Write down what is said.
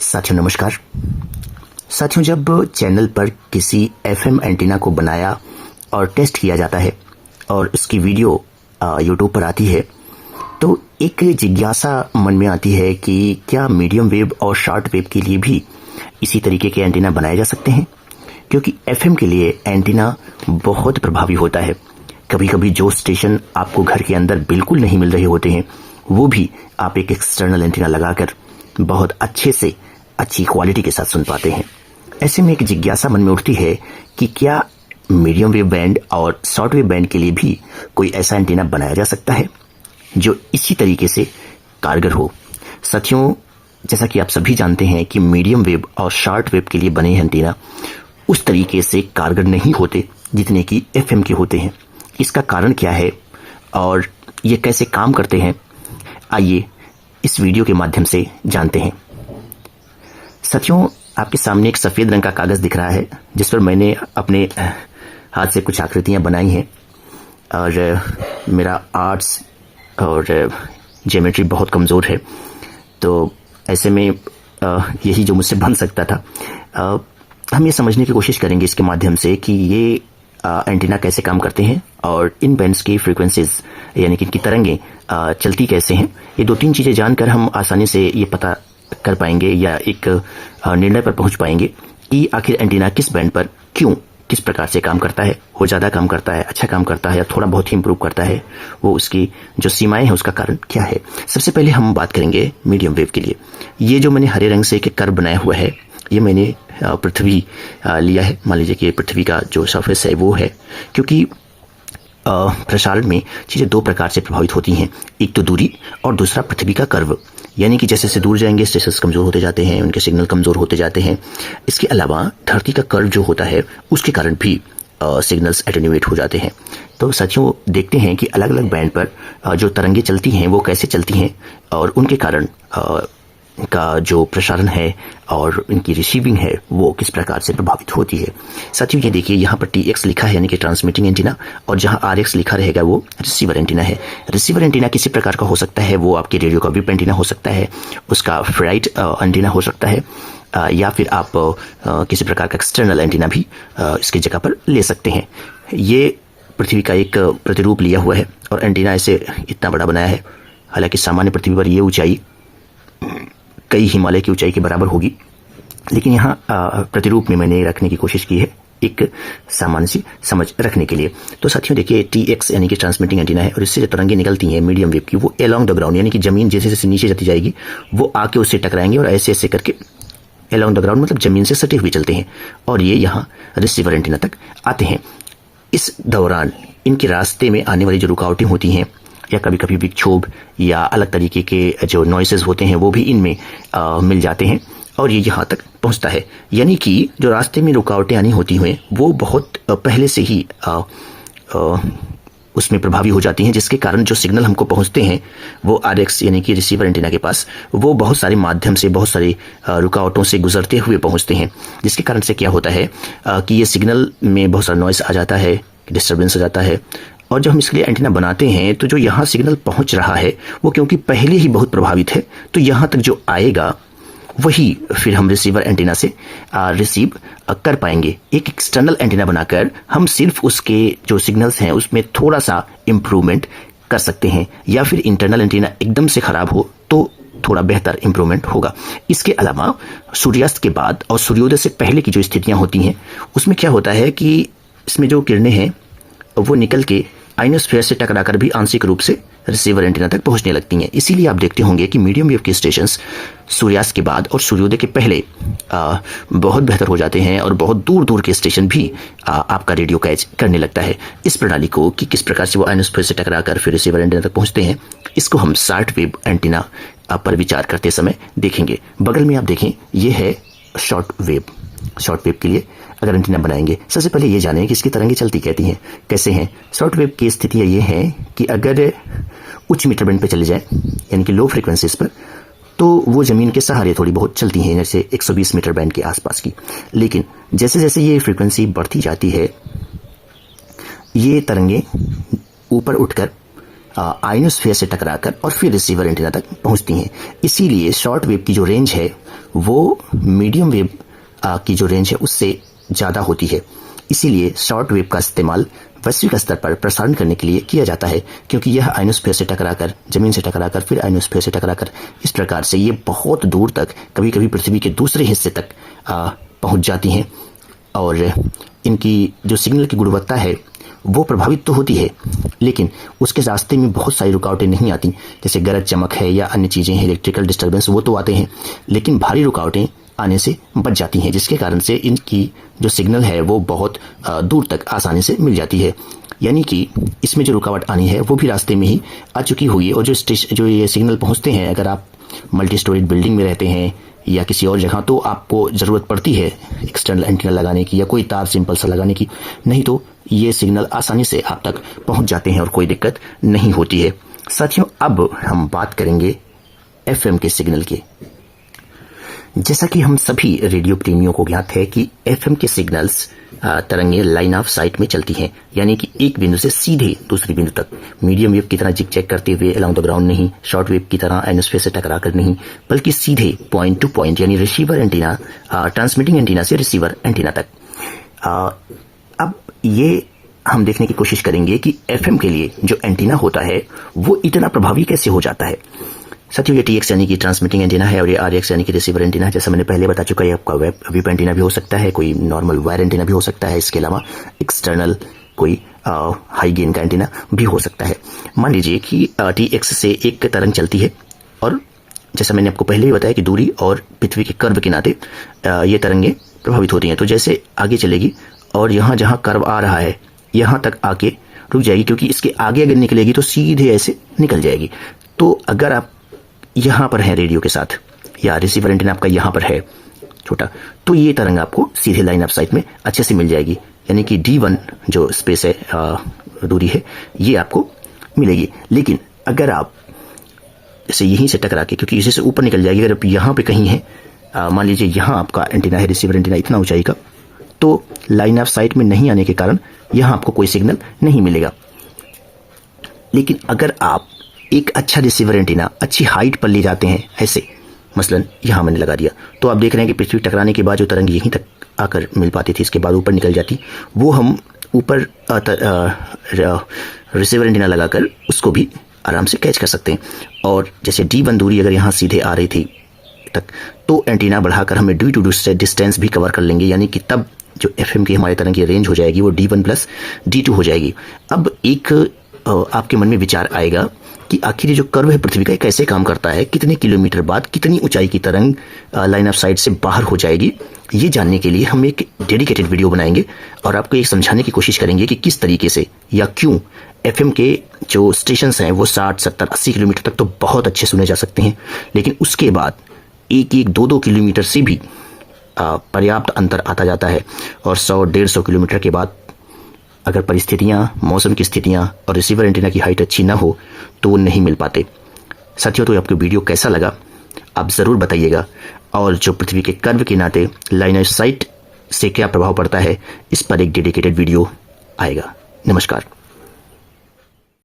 साथियों नमस्कार। साथियों, जब चैनल पर किसी एफएम एंटीना को बनाया और टेस्ट किया जाता है और इसकी वीडियो यूट्यूब पर आती है तो एक जिज्ञासा मन में आती है कि क्या मीडियम वेव और शॉर्ट वेव के लिए भी इसी तरीके के एंटीना बनाए जा सकते हैं, क्योंकि एफएम के लिए एंटीना बहुत प्रभावी होता है। कभी कभी जो स्टेशन आपको घर के अंदर बिल्कुल नहीं मिल रहे होते हैं वो भी आप एक एक्सटर्नल एंटीना लगाकर बहुत अच्छे से अच्छी क्वालिटी के साथ सुन पाते हैं। ऐसे में एक जिज्ञासा मन में उठती है कि क्या मीडियम वेव बैंड और शॉर्ट वेव बैंड के लिए भी कोई ऐसा एंटीना बनाया जा सकता है जो इसी तरीके से कारगर हो। साथियों, जैसा कि आप सभी जानते हैं कि मीडियम वेव और शॉर्ट वेव के लिए बने एंटीना उस तरीके से कारगर नहीं होते जितने कि एफएम के होते हैं। इसका कारण क्या है और ये कैसे काम करते हैं, आइए इस वीडियो के माध्यम से जानते हैं। साथियों, आपके सामने एक सफेद रंग का कागज दिख रहा है जिस पर मैंने अपने हाथ से कुछ आकृतियां बनाई हैं और मेरा आर्ट्स और ज्योमेट्री बहुत कमजोर है, तो ऐसे में यही जो मुझसे बन सकता था। हम ये समझने की कोशिश करेंगे इसके माध्यम से कि ये एंटीना कैसे काम करते हैं और इन बैंड्स की फ्रीक्वेंसीज यानी कि इनकी तरंगें चलती कैसे हैं। ये दो तीन चीजें जानकर हम आसानी से ये पता कर पाएंगे या एक निर्णय पर पहुंच पाएंगे कि आखिर एंटीना किस बैंड पर क्यों किस प्रकार से काम करता है। वो ज्यादा काम करता है, अच्छा काम करता है या थोड़ा बहुत ही इंप्रूव करता है, वो उसकी जो सीमाएं हैं उसका कारण क्या है। सबसे पहले हम बात करेंगे मीडियम वेव के लिए। ये जो मैंने हरे रंग से एक कर्व बनाया हुआ है ये मैंने पृथ्वी लिया है। मान लीजिए कि पृथ्वी का जो सरफेस है वो है, क्योंकि प्रसारण में चीजें दो प्रकार से प्रभावित होती हैं, एक तो दूरी और दूसरा पृथ्वी का कर्व। यानी कि जैसे जैसे दूर जाएंगे स्टेशंस कमजोर होते जाते हैं, उनके सिग्नल कमजोर होते जाते हैं। इसके अलावा धरती का कर्व जो होता है उसके कारण भी सिग्नल्स एटेन्यूएट हो जाते हैं। तो साथियों, देखते हैं कि अलग अलग बैंड पर जो तरंगे चलती हैं वो कैसे चलती हैं और उनके कारण का जो प्रसारण है और इनकी रिसीविंग है वो किस प्रकार से प्रभावित होती है। साथियों, ये देखिए यहाँ पर TX लिखा है यानी कि ट्रांसमिटिंग एंटीना, और जहाँ RX लिखा रहेगा वो रिसीवर एंटीना है। रिसीवर एंटीना किसी प्रकार का हो सकता है, वो आपके रेडियो का विप एंटीना हो सकता है, उसका फ्राइट एंटीना हो सकता है, या फिर आप किसी प्रकार का एक्सटर्नल एंटीना भी इसकी जगह पर ले सकते हैं। ये पृथ्वी का एक प्रतिरूप लिया हुआ है और एंटीना ऐसे इतना बड़ा बनाया है। हालांकि सामान्य पृथ्वी पर ये ऊंचाई कई हिमालय की ऊंचाई के बराबर होगी, लेकिन यहाँ प्रतिरूप में मैंने रखने की कोशिश की है एक सामान्य सी समझ रखने के लिए। तो साथियों देखिए, TX यानी कि ट्रांसमिटिंग एंटीना है और इससे जो तरंगे निकलती हैं मीडियम वेव की वो अलोंग द ग्राउंड यानी कि जमीन जैसे जैसे नीचे जाती जाएगी वो आके उससे टकराएंगे और ऐसे ऐसे करके अलोंग द ग्राउंड मतलब जमीन से सटे हुए चलते हैं और ये यहाँ रिसीवर एंटीना तक आते हैं। इस दौरान इनके रास्ते में आने वाली जो रुकावटें होती हैं या कभी कभी विक्षोभ या अलग तरीके के जो नॉइसेज होते हैं वो भी इनमें मिल जाते हैं और ये यहाँ तक पहुँचता है। यानी कि जो रास्ते में रुकावटें आनी होती हैं वो बहुत पहले से ही उसमें प्रभावी हो जाती हैं, जिसके कारण जो सिग्नल हमको पहुंचते हैं वो RX यानी कि रिसीवर एंटीना के पास वो बहुत सारे माध्यम से बहुत सारी रुकावटों से गुजरते हुए पहुंचते हैं, जिसके कारण से क्या होता है कि ये सिग्नल में बहुत सारा नॉइस आ जाता है, डिस्टर्बेंस आ जाता है। और जब हम इसके लिए एंटीना बनाते हैं तो जो यहाँ सिग्नल पहुंच रहा है वो क्योंकि पहले ही बहुत प्रभावित है तो यहाँ तक जो आएगा वही फिर हम रिसीवर एंटीना से रिसीव कर पाएंगे। एक एक्सटर्नल एंटीना बनाकर हम सिर्फ उसके जो सिग्नल्स हैं उसमें थोड़ा सा इम्प्रूवमेंट कर सकते हैं, या फिर इंटरनल एंटीना एकदम से खराब हो तो थोड़ा बेहतर इंप्रूवमेंट होगा। इसके अलावा सूर्यास्त के बाद और सूर्योदय से पहले की जो स्थितियां होती हैं उसमें क्या होता है कि इसमें जो किरणें हैं वो निकल के आइनोस्फीयर से टकराकर भी आंशिक रूप से रिसीवर एंटीना तक पहुंचने लगती हैं। इसीलिए आप देखते होंगे कि मीडियम वेव के स्टेशंस सूर्यास्त के बाद और सूर्योदय के पहले बहुत बेहतर हो जाते हैं और बहुत दूर दूर के स्टेशन भी आपका रेडियो कैच करने लगता है। इस प्रणाली को कि किस प्रकार से वो आइनोस्फीयर से टकराकर फिर रिसीवर एंटीना तक पहुंचते हैं, इसको हम शॉर्ट वेव एंटीना पर विचार करते समय देखेंगे। बगल में आप देखें, ये है शॉर्ट वेव। शॉर्ट वेव के लिए अगर एंटीना बनाएंगे, सबसे पहले ये जानें कि इसकी तरंगें चलती कहती हैं कैसे हैं। शॉर्ट वेव की स्थितियां ये हैं कि अगर उच्च मीटर बैंड पे चले जाए यानी कि लो फ्रीक्वेंसीज पर तो वो जमीन के सहारे थोड़ी बहुत चलती हैं, जैसे 120 मीटर बैंड के आसपास की। लेकिन जैसे जैसे ये फ्रीक्वेंसी बढ़ती जाती है ये तरंगें ऊपर उठकर आइनोस्फीयर से टकराकर और फिर रिसीवर एंटीना तक पहुंचती हैं। इसीलिए शॉर्ट वेव की जो रेंज है वो मीडियम वेव की जो रेंज है उससे ज़्यादा होती है। इसीलिए शॉर्ट वेव का इस्तेमाल वैश्विक स्तर पर प्रसारण करने के लिए किया जाता है, क्योंकि यह आयनोस्फीयर से टकराकर, जमीन से टकराकर, फिर आयनोस्फीयर से टकराकर, इस प्रकार से ये बहुत दूर तक, कभी कभी पृथ्वी के दूसरे हिस्से तक पहुंच जाती हैं। और इनकी जो सिग्नल की गुणवत्ता है वो प्रभावित तो होती है, लेकिन उसके रास्ते में बहुत सारी रुकावटें नहीं आती। जैसे गरज चमक है या अन्य चीज़ें हैं, इलेक्ट्रिकल डिस्टर्बेंस, वो तो आते हैं, लेकिन भारी रुकावटें आने से बच जाती हैं, जिसके कारण से इनकी जो सिग्नल है वो बहुत दूर तक आसानी से मिल जाती है। यानी कि इसमें जो रुकावट आनी है वो भी रास्ते में ही आ चुकी होगी। और जो ये सिग्नल पहुंचते हैं, अगर आप मल्टी स्टोरीड बिल्डिंग में रहते हैं या किसी और जगह, तो आपको ज़रूरत पड़ती है एक्सटर्नल एंटीना लगाने की या कोई तार सिंपल सा लगाने की, नहीं तो ये सिग्नल आसानी से आप तक पहुंच जाते हैं और कोई दिक्कत नहीं होती है। साथियों, अब हम बात करेंगे एफएम के सिग्नल की। जैसा कि हम सभी रेडियो प्रेमियों को ज्ञात है कि एफएम के सिग्नल्स तरंगें लाइन ऑफ साइट में चलती हैं, यानी कि एक बिंदु से सीधे दूसरे बिंदु तक, मीडियम वेव की तरह जिग जैग करते हुए अलोंग द ग्राउंड नहीं, शॉर्ट वेव की तरह आयनोस्फीयर से टकरा कर नहीं, बल्कि सीधे पॉइंट टू पॉइंट, यानी रिसीवर एंटीना, ट्रांसमिटिंग एंटीना से रिसीवर एंटीना तक। अब ये हम देखने की कोशिश करेंगे कि एफएम के लिए जो एंटीना होता है वो इतना प्रभावी कैसे हो जाता है। साथियों, ये टीएक्स यानी कि ट्रांसमिटिंग एंटीना है और ये आरएक्स यानी कि रिसीवर एंटीना है। जैसा मैंने पहले बता चुका है, आपका वेब एंटीना भी हो सकता है, कोई नॉर्मल वायर एंटीना भी हो सकता है, इसके अलावा एक्सटर्नल कोई हाई गेन का एंटीना भी हो सकता है। मान लीजिए कि टीएक्स से एक तरंग चलती है और जैसा मैंने आपको पहले भी बताया कि दूरी और पृथ्वी के कर्व के नाते ये तरंगें प्रभावित होती हैं। तो जैसे आगे चलेगी और यहाँ जहाँ कर्व आ रहा है यहाँ तक आके रुक जाएगी, क्योंकि इसके आगे अगर निकलेगी तो सीधे ऐसे निकल जाएगी। तो अगर आप यहाँ पर है रेडियो के साथ या रिसीवर एंटीना आपका यहाँ पर है छोटा, तो ये तरंग आपको सीधे लाइन ऑफ साइट में अच्छे से मिल जाएगी, यानी कि D1 जो स्पेस है, दूरी है, ये आपको मिलेगी। लेकिन अगर आप जैसे यहीं से टकरा के, क्योंकि इसी से ऊपर निकल जाएगी, अगर आप यहाँ पे कहीं है, मान लीजिए यहाँ आपका एंटीना है, रिसीवर एंटीना इतना ऊंचाई का, तो लाइन ऑफ साइट में नहीं आने के कारण यहाँ आपको कोई सिग्नल नहीं मिलेगा। लेकिन अगर आप एक अच्छा रिसीवर एंटीना अच्छी हाइट पर ले जाते हैं, ऐसे मसलन यहाँ मैंने लगा दिया, तो आप देख रहे हैं कि पृथ्वी टकराने के बाद जो तरंग यहीं तक आकर मिल पाती थी, इसके बाद ऊपर निकल जाती, वो हम ऊपर रिसीवर एंटीना लगाकर उसको भी आराम से कैच कर सकते हैं। और जैसे D1 दूरी अगर यहाँ सीधे आ रही थी तक, तो एंटीना बढ़ाकर हमें D2 डिस्टेंस भी कवर कर लेंगे, यानी कि तब जो एफएम की हमारे तरंग की रेंज हो जाएगी वो D1 प्लस D2 हो जाएगी। अब एक आपके मन में विचार आएगा कि आखिर जो कर्व है पृथ्वी का कैसे काम करता है, कितने किलोमीटर बाद कितनी ऊंचाई की तरंग लाइन ऑफ साइट से बाहर हो जाएगी। ये जानने के लिए हम एक डेडिकेटेड वीडियो बनाएंगे और आपको ये समझाने की कोशिश करेंगे कि किस तरीके से या क्यों एफएम के जो स्टेशंस हैं वो 60, 70, 80 किलोमीटर तक तो बहुत अच्छे सुने जा सकते हैं, लेकिन उसके बाद 1-1, 2-2 किलोमीटर से भी पर्याप्त अंतर आता जाता है। और 100-150 किलोमीटर के बाद अगर परिस्थितियाँ, मौसम की स्थितियाँ और रिसीवर एंटीना की हाइट अच्छी ना हो तो वो नहीं मिल पाते। साथियों, तो आपको वीडियो कैसा लगा आप ज़रूर बताइएगा, और जो पृथ्वी के कर्व के नाते लाइन ऑफ साइट से क्या प्रभाव पड़ता है, इस पर एक डेडिकेटेड वीडियो आएगा। नमस्कार।